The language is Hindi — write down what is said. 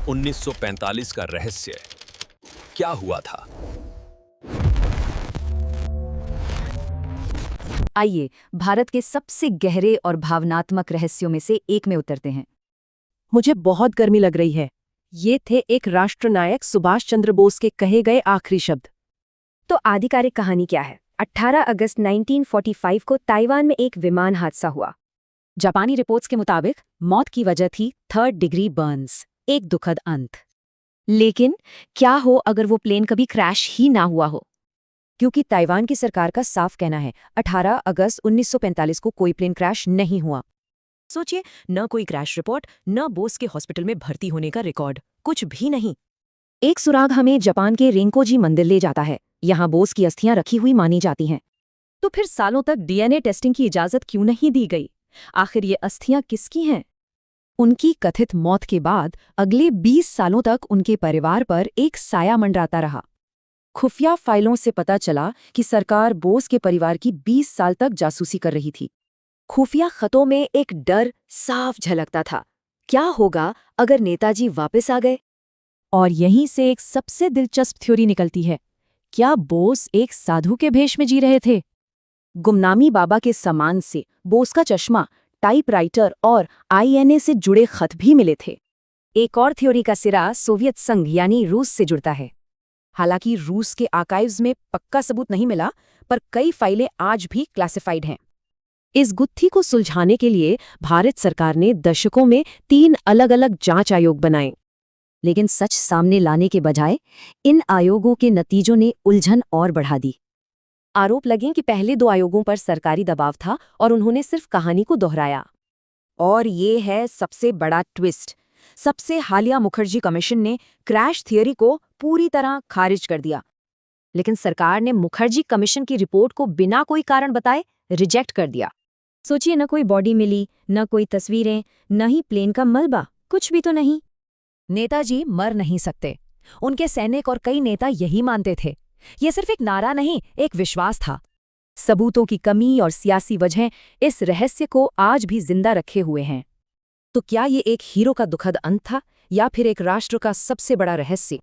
1945 का रहस्य क्या हुआ था? आइए भारत के सबसे गहरे और भावनात्मक रहस्यों में से एक में उतरते हैं। मुझे बहुत गर्मी लग रही है। ये थे एक राष्ट्रनायक सुभाष चंद्र बोस के कहे गए आखिरी शब्द। तो आधिकारिक कहानी क्या है? 18 अगस्त 1945 को ताइवान में एक विमान हादसा हुआ। जापानी रिपोर्ट्स के मुताबिक मौत की वजह थी 3rd डिग्री बर्न्स, एक दुखद अंत। लेकिन क्या हो अगर वो प्लेन कभी क्रैश ही ना हुआ हो? क्योंकि ताइवान की सरकार का साफ कहना है 18 अगस्त 1945 को कोई प्लेन क्रैश नहीं हुआ। सोचिए, न कोई क्रैश रिपोर्ट, न बोस के हॉस्पिटल में भर्ती होने का रिकॉर्ड, कुछ भी नहीं। एक सुराग हमें जापान के रेंकोजी मंदिर ले जाता है। यहाँ बोस की अस्थियां रखी हुई मानी जाती हैं। तो फिर सालों तक डीएनए टेस्टिंग की इजाजत क्यों नहीं दी गई? आखिर ये अस्थियां किसकी हैं? उनकी कथित मौत के बाद अगले 20 सालों तक उनके परिवार पर एक साया मंडराता रहा। खुफिया फाइलों से पता चला कि सरकार बोस के परिवार की 20 साल तक जासूसी कर रही थी। खुफिया खतों में एक डर साफ झलकता था। क्या होगा अगर नेताजी वापस आ गए? और यहीं से एक सबसे दिलचस्प थ्योरी निकलती है। क्या बोस एक साधु के भेष में जी रहे थे? गुमनामी बाबा के सामान से बोस का चश्मा, टाइपराइटर और आईएनए से जुड़े खत भी मिले थे। एक और थ्योरी का सिरा सोवियत संघ यानी रूस से जुड़ता है। हालांकि रूस के आर्काइव्स में पक्का सबूत नहीं मिला, पर कई फाइलें आज भी क्लासिफाइड हैं। इस गुत्थी को सुलझाने के लिए भारत सरकार ने दशकों में 3 अलग-अलग जांच आयोग बनाए। लेकिन सच सामने लाने के बजाय इन आयोगों के नतीजों ने उलझन और बढ़ा दी। आरोप लगे कि पहले 2 आयोगों पर सरकारी दबाव था और उन्होंने सिर्फ कहानी को दोहराया। और ये है सबसे बड़ा ट्विस्ट। सबसे हालिया मुखर्जी कमीशन ने क्रैश थियरी को पूरी तरह खारिज कर दिया। लेकिन सरकार ने मुखर्जी कमीशन की रिपोर्ट को बिना कोई कारण बताए रिजेक्ट कर दिया। सोचिए, न कोई बॉडी मिली, न कोई तस्वीरें, न ही प्लेन का मलबा, कुछ भी तो नहीं। नेताजी मर नहीं सकते। उनके सैनिक और कई नेता यही मानते थे। ये सिर्फ एक नारा नहीं, एक विश्वास था। सबूतों की कमी और सियासी वजह इस रहस्य को आज भी जिंदा रखे हुए हैं। तो क्या ये एक हीरो का दुखद अंत था या फिर एक राष्ट्र का सबसे बड़ा रहस्य?